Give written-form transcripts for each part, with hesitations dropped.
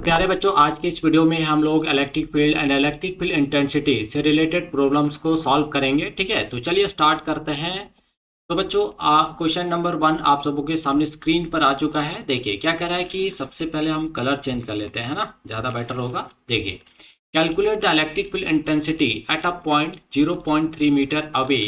तो प्यारे बच्चों, आज के इस वीडियो में हम लोग electric field and electric field intensity से रिलेटेड प्रॉब्लम्स को सॉल्व करेंगे। ठीक है, तो चलिए स्टार्ट करते हैं। तो बच्चों, क्वेश्चन नंबर 1 आप सबों के सामने स्क्रीन पर आ चुका है। देखिए क्या कह रहा है कि सबसे पहले हम कलर चेंज कर लेते हैं ना, ज़्यादा बेटर होगा। देखिए, calculate the electric field intensity at a point 0.3 metre away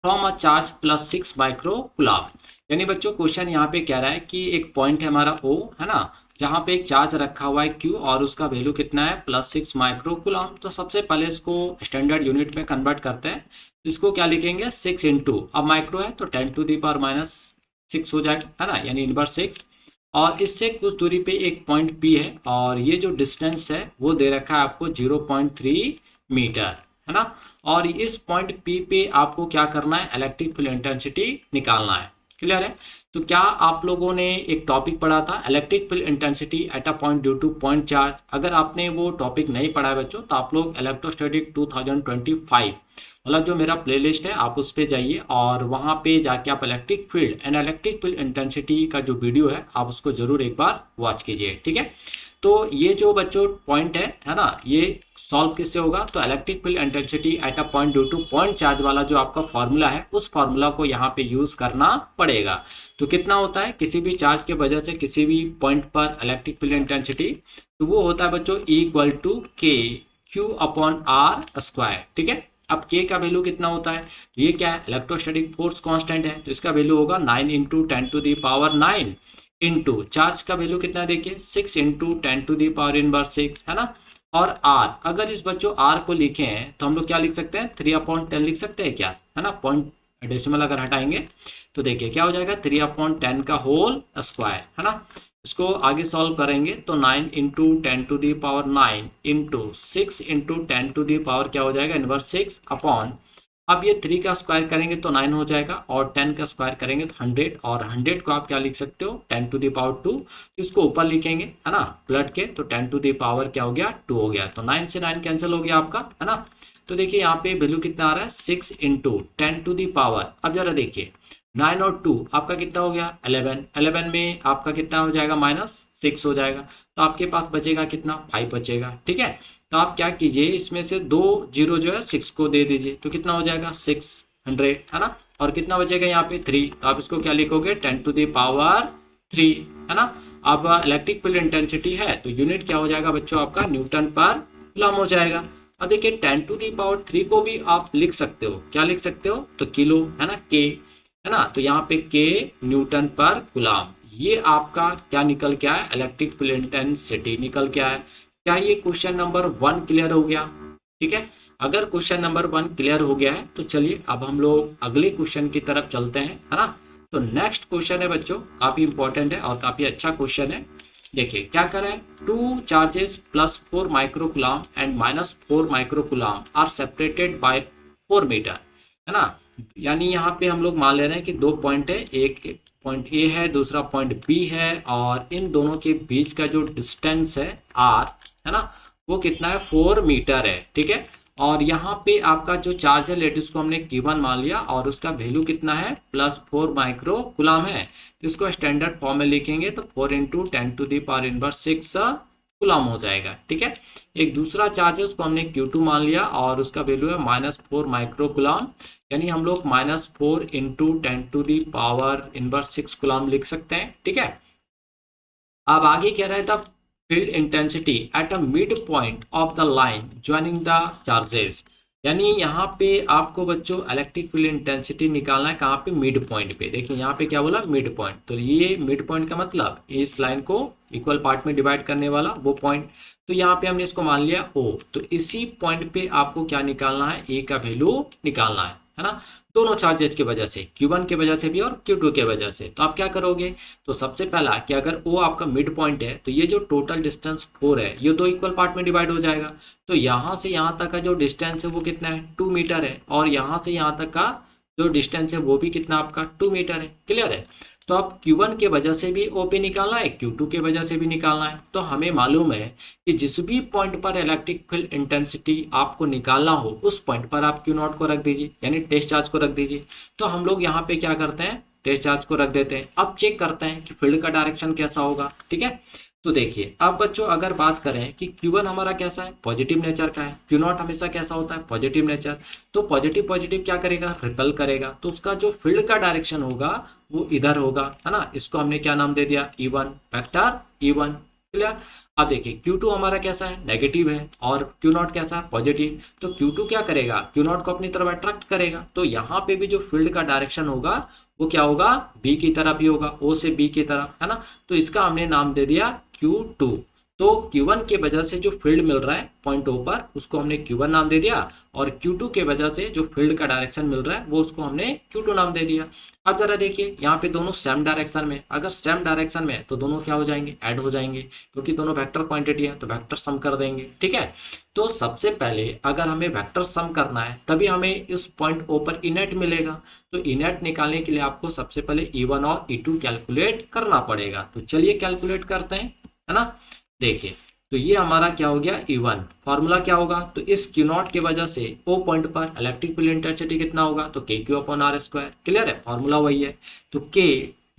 from a charge plus 6 micro coulomb. यानी बच्चों क्वेश्चन यहाँ पे कह रहा है कि एक पॉइंट है हमारा ओ, है ना, जहाँ पे एक चार्ज रखा हुआ है क्यू और उसका वैल्यू कितना है +6 माइक्रो कुलाम। तो सबसे पहले इसको स्टैंडर्ड यूनिट में कन्वर्ट करते हैं। तो इसको क्या लिखेंगे, 6 इंटू, अब माइक्रो है तो 10⁻⁻6 हो जाएगा, है ना, यानी इनवर्स 6। और इससे कुछ दूरी पे एक पॉइंट पी है और ये जो डिस्टेंस है वो दे रखा है आपको 0.3 मीटर, है ना। और इस पॉइंट पी पे आपको क्या करना है, इलेक्ट्रिक फील्ड इंटेंसिटी निकालना है। क्लियर है। तो क्या आप लोगों ने एक टॉपिक पढ़ा था, electric field intensity at a point due two point charge. अगर आपने वो टॉपिक नहीं पढ़ा है बच्चों, तो आप लोग इलेक्ट्रोस्टैटिक 2025 मतलब जो मेरा प्लेलिस्ट है आप उस पे जाइए और वहाँ पे जाके आप electric field and electric field intensity का जो वीडियो है आप उसको जरूर एक बार वॉच कीजिए। ठीक है। तो ये जो बच्चों पॉइंट है ना, ये सॉल्व किससे होगा, तो electric field intensity at a point due two point charge वाला जो आपका फॉर्मूला है उस फॉर्मूला को यहाँ पे यूज करना पड़ेगा। तो कितना होता है किसी भी चार्ज के वजह से किसी भी पॉइंट पर इलेक्ट्रिक फील्ड इंटेंसिटी, तो वो होता है बच्चों E = K Q/R²। ठीक है। अब K का वैल्यू कितना होता है, तो ये क्या है, इलेक्ट्रोस्टैटिक फोर्स कांस्टेंट है, तो इसका वैल्यू होगा 9 × 10⁹ इंटू चार्ज का वैल्यू कितना है, देखिए 6 × 10⁻⁻6, है ना। और R, अगर इस बच्चों R को लिखे हैं तो हम लोग क्या लिख सकते हैं, 3/10 लिख सकते हैं क्या, है ना। पॉइंट डेसिमल अगर हटाएंगे तो देखिए क्या हो जाएगा, 3/10 का होल स्क्वायर, है ना। इसको आगे सॉल्व करेंगे तो 9 × 10⁹ इंटू 6 × 10⁻, क्या हो जाएगा, इनवर्स 6 अपॉन, अब ये 3 का स्क्वायर करेंगे तो 9 हो जाएगा और 10 का स्क्वायर करेंगे तो 100, और 100 को आप क्या लिख सकते हो, 10⁻²। इसको ऊपर लिखेंगे, है ना, प्लट के, तो 10⁻, क्या हो गया, 2 हो गया। तो 9 से 9 कैंसिल हो गया आपका, है ना। तो देखिए यहाँ पे वैल्यू कितना आ रहा है, 6 × 10⁻। अब जरा देखिए 9 और 2 आपका कितना हो गया, 11। 11 में आपका कितना हो जाएगा, -6 हो जाएगा। तो आपके पास बचेगा कितना, 5 बचेगा। ठीक है। तो आप क्या कीजिए, इसमें से 2 जीरो जो है 6 को दे दीजिए, तो कितना हो जाएगा, 600, है ना। और कितना बचेगा यहाँ पे 3, तो आप इसको क्या लिखोगे, 10⁻3, है ना। अब इलेक्ट्रिक फील्ड इंटेंसिटी है तो यूनिट क्या हो जाएगा बच्चों आपका, न्यूटन पर कूलम हो जाएगा। अब देखिए 10⁻3 को भी आप लिख सकते हो, क्या लिख सकते हो, तो किलो, है ना, के, है ना। तो यहाँ पे के न्यूटन पर कूलम, ये आपका क्या निकल के आया, इलेक्ट्रिक फील्ड इंटेंसिटी निकल के आया। क्या ये क्वेश्चन नंबर 1 क्लियर हो गया। ठीक है। अगर क्वेश्चन नंबर 1 क्लियर हो गया है तो चलिए अब हम लोग अगले क्वेश्चन की तरफ चलते हैं, है ना। तो नेक्स्ट क्वेश्चन है बच्चों, काफी इंपॉर्टेंट है और काफी अच्छा क्वेश्चन है। देखिए क्या कर रहा है, 2 charges +4 micro coulomb and -4 micro coulomb are separated by 4 metre, है ना। यानी यहाँ पे हम लोग मान ले रहे हैं कि 2 पॉइंट है, एक पॉइंट ए है, दूसरा पॉइंट बी है, और इन दोनों के बीच का जो डिस्टेंस है आर, है ना, वो कितना है, 4 मीटर है। ठीक है। और यहाँ पे आपका जो चार्ज है, लेट इसको हमने Q1 मान लिया और उसका वैल्यू कितना है, +4 माइक्रो कूलम है। तो इसको स्टैंडर्ड फॉर्म में लिखेंगे तो 4 × 10⁻⁻6 कूलम हो जाएगा। ठीक है। एक दूसरा चार्ज है उसको हमने Q2 मान लिया और उसका वैल्यू है -4 माइक्रो कूलम, यानी हम लोग -4 × 10⁻⁻6 कूलम लिख सकते हैं। ठीक है। अब आगे कह रहा है था field intensity at a mid point of the line joining the charges. यानी यहाँ पे आपको बच्चों इलेक्ट्रिक फील्ड इंटेंसिटी निकालना है, कहाँ पे, मिड पॉइंट पे। देखिए यहाँ पे क्या बोला, मिड पॉइंट, तो ये मिड पॉइंट का मतलब इस लाइन को इक्वल पार्ट में डिवाइड करने वाला वो पॉइंट। तो यहाँ पे हमने इसको मान लिया O, तो इसी पॉइंट पे आपको क्या निकालना है, A का वैल्यू निकालना है ना। दोनों चार्जेज की वजह से, Q1 की वजह से भी और Q2 की वजह से। तो आप क्या करोगे, तो सबसे पहला कि अगर O आपका मिड पॉइंट है तो ये जो टोटल डिस्टेंस 4 है ये 2 इक्वल पार्ट में डिवाइड हो जाएगा। तो यहाँ से यहाँ तक का जो डिस्टेंस है वो कितना है, 2 मीटर है, और यहाँ से यहाँ तक का जो डिस्टेंस है वो भी कितना आपका 2 मीटर है। क्लियर है। तो अब Q1 के वजह से भी OP निकालना है, Q2 के वजह से भी निकालना है। तो हमें मालूम है कि जिस भी पॉइंट पर इलेक्ट्रिक फील्ड इंटेंसिटी आपको निकालना हो उस पॉइंट पर आप Q0 को रख दीजिए, यानी टेस्ट चार्ज को रख दीजिए। तो हम लोग यहाँ पे क्या करते हैं, टेस्ट चार्ज को रख देते हैं। अब चेक करते हैं कि फील्ड का डायरेक्शन कैसा होगा। ठीक है। तो देखिए अब बच्चों अगर बात करें कि Q1 हमारा कैसा है, पॉजिटिव नेचर का है, Q0 हमेशा कैसा होता है, पॉजिटिव नेचर। तो पॉजिटिव पॉजिटिव क्या करेगा, रिपल करेगा, तो उसका जो फील्ड का डायरेक्शन होगा वो इधर होगा, है ना। इसको हमने क्या नाम दे दिया, E1, वेक्टर E1। क्लियर। अब देखिए Q2 हमारा कैसा है, नेगेटिव है, और Q0 कैसा है, पॉजिटिव। तो Q2 क्या करेगा, Q0 को अपनी तरफ अट्रैक्ट करेगा, तो यहाँ पे भी जो फील्ड का डायरेक्शन होगा वो क्या होगा, बी की तरफ ही होगा, ओ से बी की तरफ, है ना। तो इसका हमने नाम दे दिया Q2। तो Q1 के वजह से जो फील्ड मिल रहा है पॉइंट ओ पर, उसको हमने Q1 नाम दे दिया, और Q2 के वजह से जो फील्ड का डायरेक्शन मिल रहा है वो उसको हमने Q2 नाम दे दिया। अब जरा देखिए यहाँ पे दोनों सेम डायरेक्शन में, अगर सेम डायरेक्शन में तो दोनों क्या हो जाएंगे, ऐड हो जाएंगे, क्योंकि दोनों वेक्टर क्वांटिटी है तो वेक्टर सम कर देंगे। ठीक है। तो सबसे पहले अगर हमें वेक्टर सम करना है तभी हमें इस पॉइंट ओ पर इनेट मिलेगा। तो इनेट निकालने के लिए आपको सबसे पहले E1 और E2 कैलकुलेट करना पड़ेगा। तो चलिए कैलकुलेट करते हैं, है ना। देखिए तो ये हमारा क्या हो गया, E1। फॉर्मूला क्या होगा, तो इस Q0 की वजह से O पॉइंट पर इलेक्ट्रिक फील्ड इंटेंसिटी कितना होगा, तो KQ/R²। क्लियर है, फॉर्मूला वही है। तो K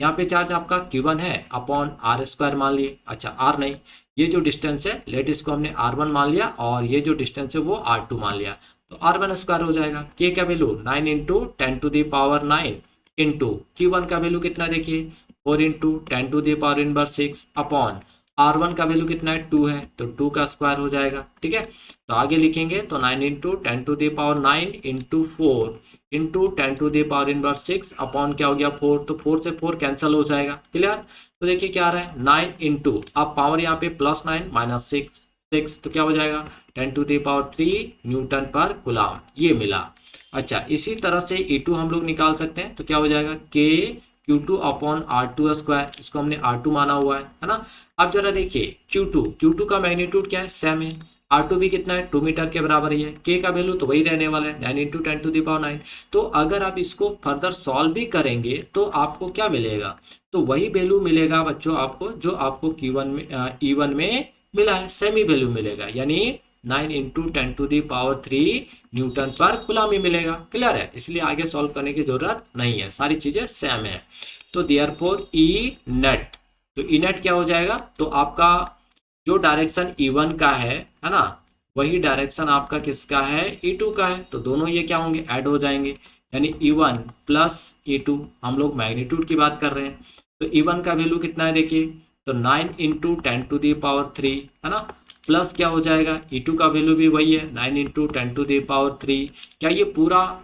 यहाँ पे चार्ज आपका Q1 है अपॉन R² मान लिए, अच्छा R नहीं, ये जो डिस्टेंस है लेट इसको हमने R1 मान लिया, और ये जो डिस्टेंस है वो R2 मान लिया, तो R1² हो जाएगा। K का वैल्यू 9 इंटू 10⁹ इंटू Q1 का वैल्यू कितना देखिए 4 इंटू 10⁻⁻6 अपॉन R1 का वैल्यू कितना है 2 है, तो 2 का स्क्वायर हो जाएगा। ठीक है। तो आगे लिखेंगे तो 9 इंटू 10⁹9 इंटू 4 इंटू 10⁻⁻6 अपॉन क्या हो गया 4, तो 4 से 4 कैंसिल हो जाएगा। क्लियर। तो देखिए क्या आ रहा है 9 इंटू, अब पावर यहाँ पे +9 -6 तो क्या हो जाएगा 10⁻³ न्यूटन पर कूलम, ये मिला। अच्छा इसी तरह से E2 हम लोग निकाल सकते हैं, तो क्या हो जाएगा KQ2/R2², इसको हमने R2 माना हुआ है ना। अब जरा देखिए Q2 का मैग्नीट्यूड क्या है, सेम है, R2 भी कितना है 2 मीटर के बराबर ही है, K का वैल्यू तो वही रहने वाला है 9 इंटू 10⁹9। तो अगर आप इसको फर्दर सॉल्व भी करेंगे तो आपको क्या मिलेगा, तो वही वैल्यू मिलेगा बच्चों आपको जो आपको Q1 में E1 में मिला है, सेम ही वैल्यू मिलेगा, यानी 9 इंटू 10⁻³ न्यूटन पर कूलम ही मिलेगा। क्लियर है, इसलिए आगे सॉल्व करने की जरूरत नहीं है, सारी चीजें सेम है। तो देयरफॉर ई नेट, तो ई नेट क्या हो जाएगा, तो आपका जो डायरेक्शन E1 का है ना, वही डायरेक्शन आपका किसका है E2 का है, तो दोनों ये क्या होंगे ऐड हो जाएंगे, यानी E1 प्लस E2, हम लोग मैग्नीट्यूड की बात कर रहे हैं। तो E1 का वैल्यू कितना है देखिए, तो 9 इंटू 10⁻³ है ना, प्लस क्या हो जाएगा E2 का वैल्यू भी वही है 9 इंटू 10⁻³। क्या ये पूरा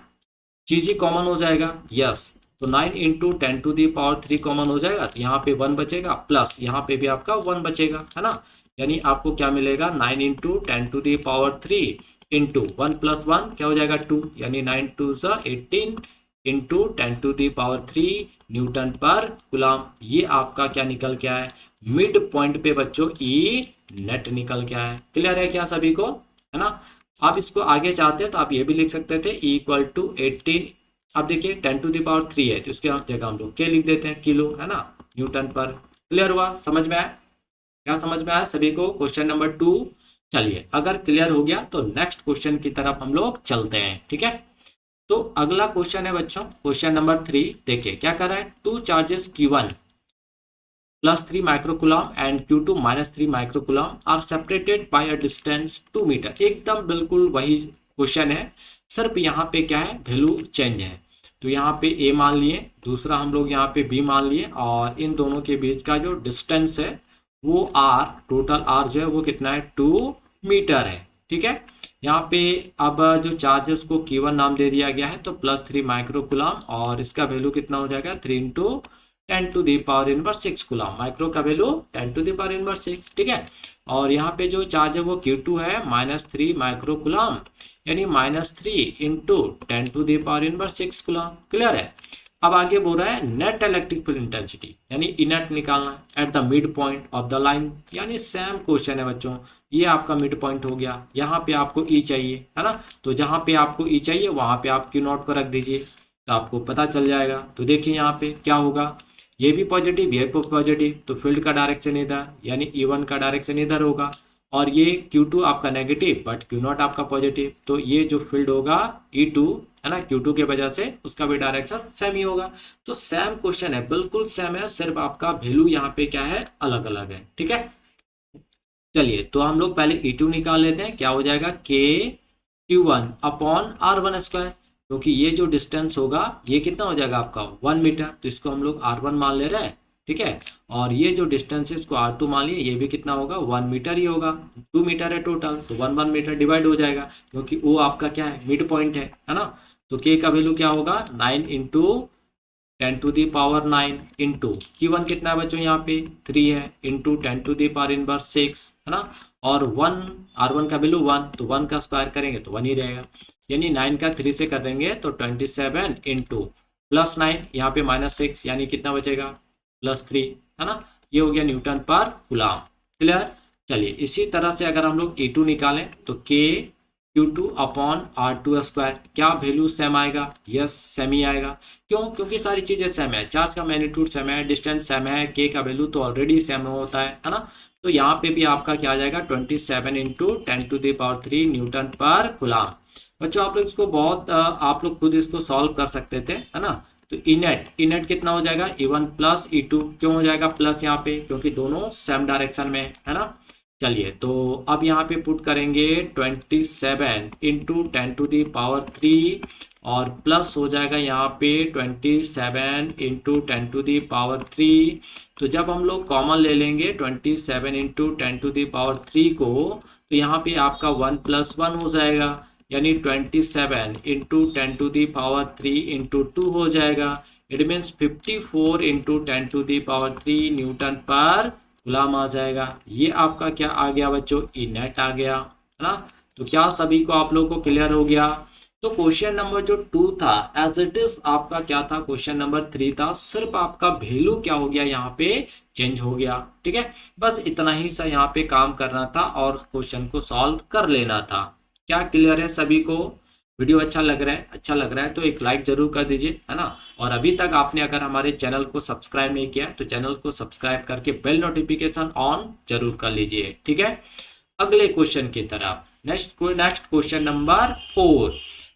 चीज ही कॉमन हो जाएगा, यस। तो 9 इंटू 10⁻³ कॉमन हो जाएगा, तो यहाँ पे 1 बचेगा, प्लस यहाँ पे भी आपका 1 बचेगा, है ना। यानी आपको क्या मिलेगा 9 इंटू 10⁻³ इंटू 1 + 1 क्या हो जाएगा 2, यानी 9 2 18 इंटू 10⁻³ न्यूटन पर कूलम। ये आपका क्या निकल के आया है, मिड पॉइंट पे बच्चों ई नेट निकल के आया है। क्लियर है क्या सभी को, है ना। आप इसको आगे चाहते हैं तो आप ये भी लिख सकते थे E = 18, अब देखिए 10⁻³ है तो उसके जगह हम लोग के लिख देते हैं किलो, है ना, न्यूटन पर। क्लियर हुआ, समझ में आया, क्या समझ में आया सभी को, क्वेश्चन नंबर 2। चलिए अगर क्लियर हो गया तो नेक्स्ट क्वेश्चन की तरफ हम लोग चलते हैं। ठीक है, तो अगला क्वेश्चन है बच्चों क्वेश्चन नंबर 3। देखिए क्या कर रहा है, 2 charges Q1 +3 microcoulomb and Q2 -3 microcoulomb are separated by a distance 2 metre. एकदम बिल्कुल वही क्वेश्चन है, सिर्फ यहाँ पे क्या है वैल्यू चेंज है। तो यहाँ पे A मान लिए, दूसरा हम लोग यहाँ पे B मान लिए, और इन दोनों के बीच का जो डिस्टेंस है वो R, टोटल R जो है वो कितना है 2 मीटर है। ठीक है, यहाँ पे अब जो चार्ज है उसको Q1 नाम दे दिया गया है, तो +3 माइक्रोकूलम, और इसका वैल्यू कितना हो जाएगा 3 इंटू 10⁻⁻6 कूलम, माइक्रो का वैल्यू 10⁻⁻6। ठीक है, और यहाँ पे जो चार्ज है वो Q2 है -3 माइक्रोकूलम, यानी -3 इंटू 10⁻⁻6 कूलम। क्लियर है, अब आगे बोल रहा है नेट इलेक्ट्रिक फील्ड इंटेंसिटी, यानी इनेट निकालना at the mid point of the line, यानी सेम क्वेश्चन है बच्चों। ये आपका मिड पॉइंट हो गया, यहाँ पे आपको E चाहिए, है ना, तो जहाँ पे आपको E चाहिए वहाँ पे आप Q0 को रख दीजिए, तो आपको पता चल जाएगा। तो देखिए यहाँ पे क्या होगा, ये भी पॉजिटिव ये भी पॉजिटिव, तो फील्ड का डायरेक्शन इधर, यानी E1 का डायरेक्शन इधर होगा, और ये Q2 आपका नेगेटिव बट Q0 आपका पॉजिटिव, तो ये जो फील्ड होगा E2 है ना, Q2 के वजह से उसका भी डायरेक्शन सेम ही होगा। तो सेम क्वेश्चन है, बिल्कुल सेम है, सिर्फ आपका वैल्यू यहाँ पे क्या है अलग अलग है। ठीक है, चलिए तो हम लोग पहले E2 निकाल लेते हैं। क्या हो जाएगा, KQ1 अपॉन R1 स्क्वायर, क्योंकि ये जो डिस्टेंस होगा ये कितना हो जाएगा आपका 1 मीटर, तो इसको हम लोग R1 मान ले रहे हैं, ठीक है। और ये जो डिस्टेंस है इसको R2 मान लिए, ये भी कितना होगा 1 मीटर ही होगा, 2 मीटर है टोटल, तो 1 मीटर डिवाइड हो जाएगा, क्योंकि वो आपका क्या है, मिड पॉइंट है ना। तो K का वैल्यू क्या होगा 9 इंटू 10⁻⁹ इंटू Q1 कितना है बच्चों यहाँ पे 3 है, इंटू 10⁻⁻⁶ है ना। और 1 R1 का वैल्यू 1, तो 1 का स्क्वायर करेंगे तो 1 ही रहेगा, यानी 9 का 3 से कर देंगे तो 27 इंटू +9 यहाँ पे -6, यानी कितना बचेगा +3, है ना। ये हो गया न्यूटन पर कूलम। क्लियर। चलिए इसी तरह से अगर हम लोग E2 निकालें तो KQ2 अपॉन R2 स्क्वायर, क्या वैल्यू सेम आएगा, यस सेम ही आएगा। क्यों, क्योंकि सारी चीजें सेम है, चार्ज का मैग्नीट्यूड सेम है, डिस्टेंस सेम है, K का वैल्यू तो ऑलरेडी सेम होता है ना। तो यहाँ पे भी आपका क्या आ जाएगा 27 इंटू 10⁻³ न्यूटन पर कूलम। बच्चों आप लोग इसको बहुत आप लोग खुद इसको सॉल्व कर सकते थे, है ना। तो इनेट कितना हो जाएगा E1 प्लस E2, क्यों हो जाएगा प्लस यहाँ पे, क्योंकि दोनों सेम डायरेक्शन में है ना। चलिए तो अब यहाँ पे पुट करेंगे 27 इंटू 10⁻³ और प्लस हो जाएगा यहाँ पे 27 इंटू 10⁻³। तो जब हम लोग कॉमन ले लेंगे 27 इंटू 10⁻³ को, तो यहाँ पे आपका 1 + 1 हो जाएगा, यानी 27 इंटू 10⁻³ इंटू 2 हो जाएगा। इट मीन्स 54 इंटू 10⁻³ न्यूटन पर कूलम आ जाएगा। ये आपका क्या आ गया बच्चों, ई नेट आ गया, है ना। तो क्या सभी को आप लोगों को क्लियर हो गया। तो क्वेश्चन नंबर जो 2 था एज इट इज आपका क्या था, क्वेश्चन नंबर 3 था, सिर्फ आपका वैल्यू क्या हो गया यहाँ पे चेंज हो गया, ठीक है। बस इतना ही सा यहाँ पे काम करना था और क्वेश्चन को सॉल्व कर लेना था। क्या क्लियर है सभी को। वीडियो अच्छा लग रहा है तो एक लाइक जरूर कर दीजिए, है ना। और अभी तक आपने अगर हमारे चैनल को सब्सक्राइब नहीं किया तो चैनल को सब्सक्राइब करके बेल नोटिफिकेशन ऑन जरूर कर लीजिए, ठीक है। अगले क्वेश्चन की तरफ नेक्स्ट क्वेश्चन नंबर 4।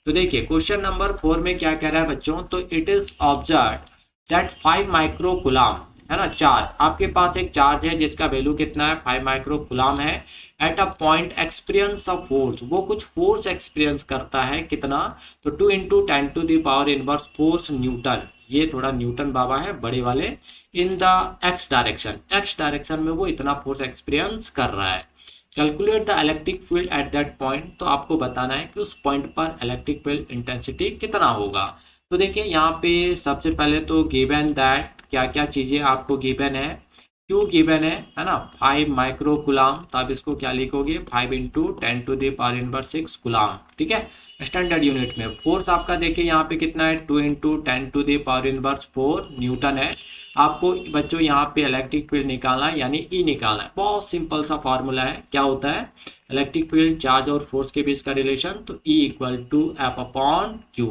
तो देखिए क्वेश्चन नंबर 4 में क्या कह रहा है बच्चों, तो it is observe that 5 micro coulomb, है ना, चार्ज आपके पास एक चार्ज है जिसका वैल्यू कितना है 5 माइक्रो कूलम है, eight a point experience of force, वो कुछ फोर्स एक्सपीरियंस करता है कितना, तो 2 इंटू 10⁻⁻⁴ फोर्स न्यूटन, ये थोड़ा न्यूटन बाबा है बड़े वाले, इन द एक्स डायरेक्शन में वो इतना फोर्स एक्सपीरियंस कर रहा है। Calculate the electric field at that point, तो आपको बताना है कि उस पॉइंट पर इलेक्ट्रिक फील्ड इंटेंसिटी कितना होगा। तो देखिए यहाँ पे सबसे पहले तो गिवन दैट क्या क्या चीजें आपको गिवन है, क्यू गिवन है ना 5 माइक्रो कूलम, तो आप इसको क्या लिखोगे 5 इंटू 10⁻⁶ कूलम, ठीक है। स्टैंडर्ड यूनिट में फोर्स आपका देखिए यहाँ पे कितना है 2 इंटू 10⁻⁴ न्यूटन है। आपको बच्चों यहाँ पे इलेक्ट्रिक फील्ड निकालना है, यानी ई निकालना है। बहुत सिंपल सा फॉर्मूला है, क्या होता है इलेक्ट्रिक फील्ड चार्ज और फोर्स के बीच का रिलेशन, तो E equal to F upon Q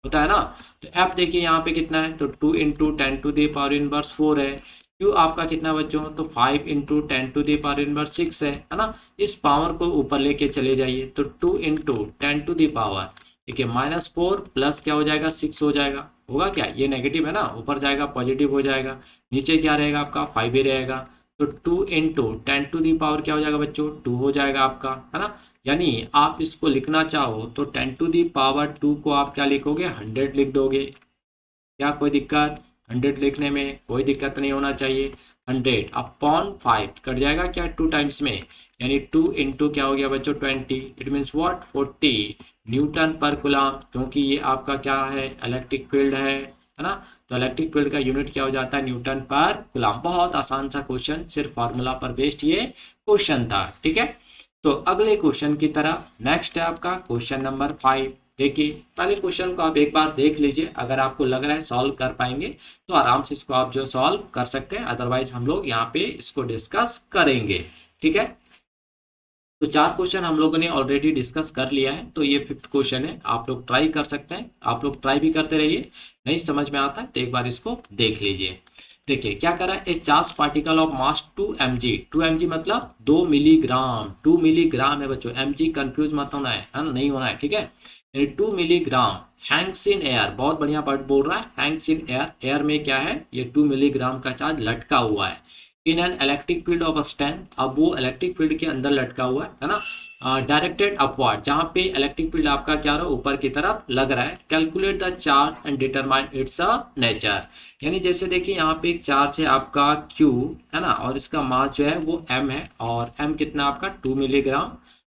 होता है ना। तो F देखिए यहाँ पे कितना है, तो 2 इंटू 10⁻⁴ है। Q आपका कितना बच्चों, तो 5 इंटू 10⁻⁶ है ना। इस पावर को ऊपर लेके चले जाइए, तो 2 इंटू 10⁻, देखिए -4 प्लस क्या हो जाएगा 6 हो जाएगा, होगा क्या, ये नेगेटिव है ना, ऊपर जाएगा पॉजिटिव हो जाएगा, नीचे क्या रहेगा आपका 5 ही रहेगा। तो 2 इंटू 10⁻ क्या हो जाएगा बच्चों 2 हो जाएगा आपका, है ना। यानी आप इसको लिखना चाहो तो 10⁻² को आप क्या लिखोगे 100 लिख दोगे। क्या कोई दिक्कत, 100 लिखने में कोई दिक्कत नहीं होना चाहिए। 100 अपॉन 5 कट जाएगा क्या 2 टाइम्स में, यानी 2 इंटू क्या हो गया बच्चों 20, इट मीन्स व्हाट 40 न्यूटन पर कूलम, क्योंकि ये आपका क्या है इलेक्ट्रिक फील्ड है ना। तो इलेक्ट्रिक फील्ड का यूनिट क्या हो जाता है न्यूटन पर कूलम। बहुत आसान सा क्वेश्चन, सिर्फ फार्मूला पर बेस्ड ये क्वेश्चन था, ठीक है। तो अगले क्वेश्चन की तरफ नेक्स्ट है आपका क्वेश्चन नंबर 5। देखिए पहले क्वेश्चन को आप एक बार देख लीजिए, अगर आपको लग रहा है सॉल्व कर पाएंगे तो आराम से इसको आप जो सॉल्व कर सकते हैं, अदरवाइज हम लोग यहाँ पे इसको डिस्कस करेंगे, ठीक है। तो 4 क्वेश्चन हम लोगों ने ऑलरेडी डिस्कस कर लिया है, तो ये 5th क्वेश्चन है, आप लोग ट्राई कर सकते हैं, आप लोग ट्राई भी करते रहिए, नहीं समझ में आता है तो एक बार इसको देख लीजिए। देखिए क्या कर रहा है, ए charge particle of mass 2 mg, 2 mg मतलब 2 मिलीग्राम, 2 मिलीग्राम है बच्चों, mg कंफ्यूज मत होना है ना, नहीं होना है, ठीक है। यानी 2 मिलीग्राम हैंग्स इन एयर, बहुत बढ़िया वर्ड बोल रहा है, हैंग्स इन एयर, एयर में क्या है ये 2 मिलीग्राम का चार्ज लटका हुआ है, in an electric field of stand, अब वो इलेक्ट्रिक फील्ड के अंदर लटका हुआ है ना, डायरेक्टेड अपवर्ड, जहां पे इलेक्ट्रिक फील्ड आपका क्या रहा, ऊपर की तरफ लग रहा है। Calculate the charge and determine its nature, यानी जैसे देखिए यहाँ पे एक चार्ज है आपका Q, है ना, और इसका मास जो है वो M है, और M कितना आपका 2 मिलीग्राम,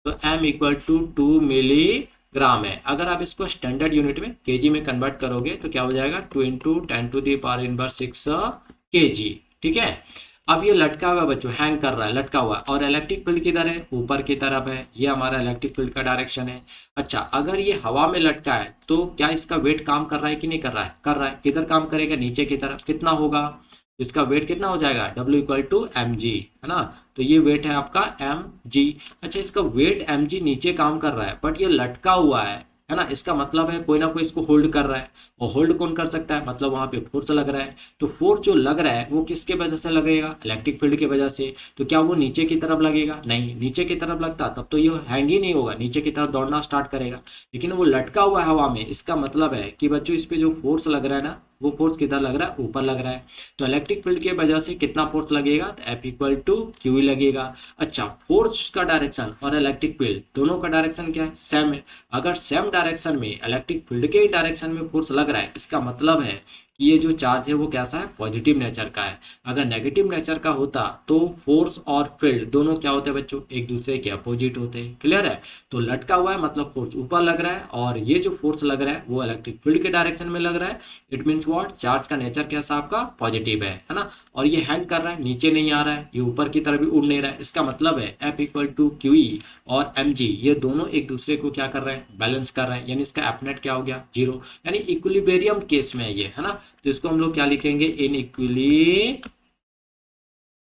तो M इक्वल टू 2 मिलीग्राम है। अगर आप इसको स्टैंडर्ड यूनिट में केजी में कन्वर्ट करोगे तो क्या हो जाएगा, 2 इंटू 10⁻⁻6 केजी। ठीक है, अब ये लटका हुआ है बच्चों, हैंग कर रहा है, लटका हुआ है, और इलेक्ट्रिक फील्ड किधर है, ऊपर की तरफ है, ये हमारा इलेक्ट्रिक फील्ड का डायरेक्शन है। अच्छा, अगर ये हवा में लटका है तो क्या इसका वेट काम कर रहा है कि नहीं कर रहा है, कर रहा है। किधर काम करेगा, नीचे की तरफ। कितना होगा, तो इसका वेट कितना हो जाएगा, W इक्वल टू mg, है ना, तो ये वेट है आपका mg। अच्छा, इसका वेट mg नीचे काम कर रहा है, बट ये लटका हुआ है ना, इसका मतलब है कोई ना कोई इसको होल्ड कर रहा है, और होल्ड कौन कर सकता है, मतलब वहां पे फोर्स लग रहा है। तो फोर्स जो लग रहा है वो किसके वजह से लगेगा, इलेक्ट्रिक फील्ड की वजह से। तो क्या वो नीचे की तरफ लगेगा, नहीं, नीचे की तरफ लगता तब तो ये हैंग ही नहीं होगा, नीचे की तरफ दौड़ना स्टार्ट करेगा, लेकिन वो लटका हुआ है हवा में। इसका मतलब है कि बच्चों इस पे जो फोर्स लग रहा है ना, वो फोर्स किधर लग रहा है, ऊपर लग रहा है। तो इलेक्ट्रिक फील्ड की वजह से कितना फोर्स लगेगा, तो F इक्वल टू क्यू ही लगेगा। अच्छा, फोर्स का डायरेक्शन और इलेक्ट्रिक फील्ड दोनों का डायरेक्शन क्या है, सेम है। अगर सेम डायरेक्शन में इलेक्ट्रिक फील्ड के डायरेक्शन में फोर्स लग रहा है, इसका मतलब है कि ये जो चार्ज है वो कैसा है, पॉजिटिव नेचर का है। अगर नेगेटिव नेचर का होता तो फोर्स और फील्ड दोनों क्या होते हैं बच्चों, एक दूसरे के अपोजिट होते हैं। क्लियर है, तो लटका हुआ है मतलब फोर्स ऊपर लग रहा है, और ये जो फोर्स लग रहा है वो इलेक्ट्रिक फील्ड के डायरेक्शन में लग रहा है। इट मीन्स व्हाट, चार्ज का नेचर कैसा आपका, पॉजिटिव है ना, और ये हैंग कर रहा है, नीचे नहीं आ रहा है, ये ऊपर की तरफ भी उड़ नहीं रहा है। इसका मतलब है F इक्वल टू QE और mg, ये दोनों एक दूसरे को क्या कर रहे हैं, बैलेंस कर रहे हैं, यानी इसका एफ नेट क्या हो गया, 0, यानी इक्विलिब्रियम केस में ये, है ना। तो इसको हम लोग क्या लिखेंगे, इन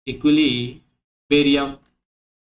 इक्विलिब्रियम।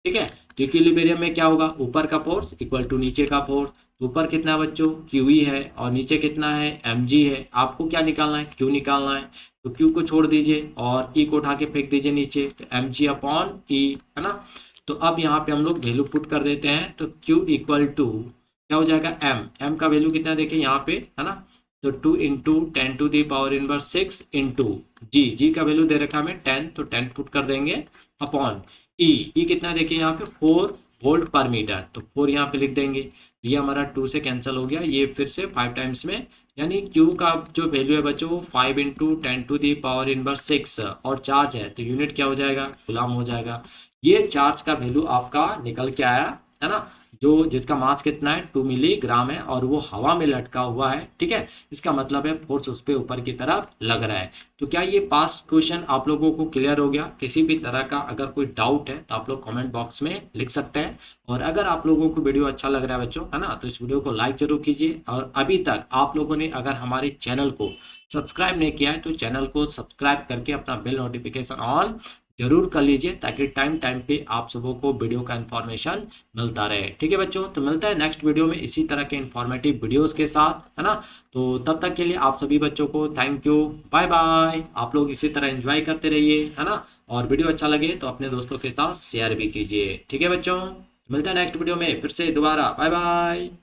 ठीक है, तो इक्विलिब्रियम में क्या होगा, ऊपर का फोर्स इक्वल टू नीचे का फोर्स। तो ऊपर कितना बच्चों, QE है, और नीचे कितना है, mg है। आपको क्या निकालना है, Q निकालना है, तो Q को छोड़ दीजिए और E को उठा के फेंक दीजिए नीचे, तो mg अपॉन E, है ना। तो अब यहाँ पे हम लोग वैल्यू पुट कर देते हैं, तो Q इक्वल टू क्या हो जाएगा, m का वैल्यू कितना देखें यहाँ पे, है ना, तो 2 इंटू 10⁻⁻6 इंटू जी का वैल्यू दे रखा हमें 10, तो 10 पुट कर देंगे, अपॉन ई कितना देखिए यहाँ पे 4 वोल्ट पर मीटर, तो 4 यहाँ पे लिख देंगे। ये हमारा 2 से कैंसिल हो गया, ये फिर से 5 टाइम्स में, यानी Q का जो वैल्यू है बच्चों वो 5 इंटू 10⁻�6, और चार्ज है तो यूनिट क्या हो जाएगा, गुलाम हो जाएगा। ये चार्ज का वैल्यू आपका निकल के आया, है ना, जो जिसका मास कितना है 2 मिलीग्राम है, और वो हवा में लटका हुआ है। ठीक है, इसका मतलब है फोर्स उस पर ऊपर की तरफ लग रहा है। तो क्या ये पास्ट क्वेश्चन आप लोगों को क्लियर हो गया। किसी भी तरह का अगर कोई डाउट है तो आप लोग कमेंट बॉक्स में लिख सकते हैं, और अगर आप लोगों को वीडियो अच्छा लग रहा है बच्चों, है ना, तो इस वीडियो को लाइक जरूर कीजिए। और अभी तक आप लोगों ने अगर हमारे चैनल को सब्सक्राइब नहीं किया है तो चैनल को सब्सक्राइब करके अपना बेल नोटिफिकेशन ऑन जरूर कर लीजिए, ताकि टाइम टाइम पे आप सबों को वीडियो का इन्फॉर्मेशन मिलता रहे। ठीक है बच्चों, तो मिलता है नेक्स्ट वीडियो में इसी तरह के इन्फॉर्मेटिव वीडियोस के साथ, है ना। तो तब तक के लिए आप सभी बच्चों को थैंक यू, बाय बाय। आप लोग इसी तरह एंजॉय करते रहिए, है ना, और वीडियो अच्छा लगे तो अपने दोस्तों के साथ शेयर भी कीजिए। ठीक है बच्चों, मिलता है नेक्स्ट वीडियो में फिर से दोबारा, बाय बाय।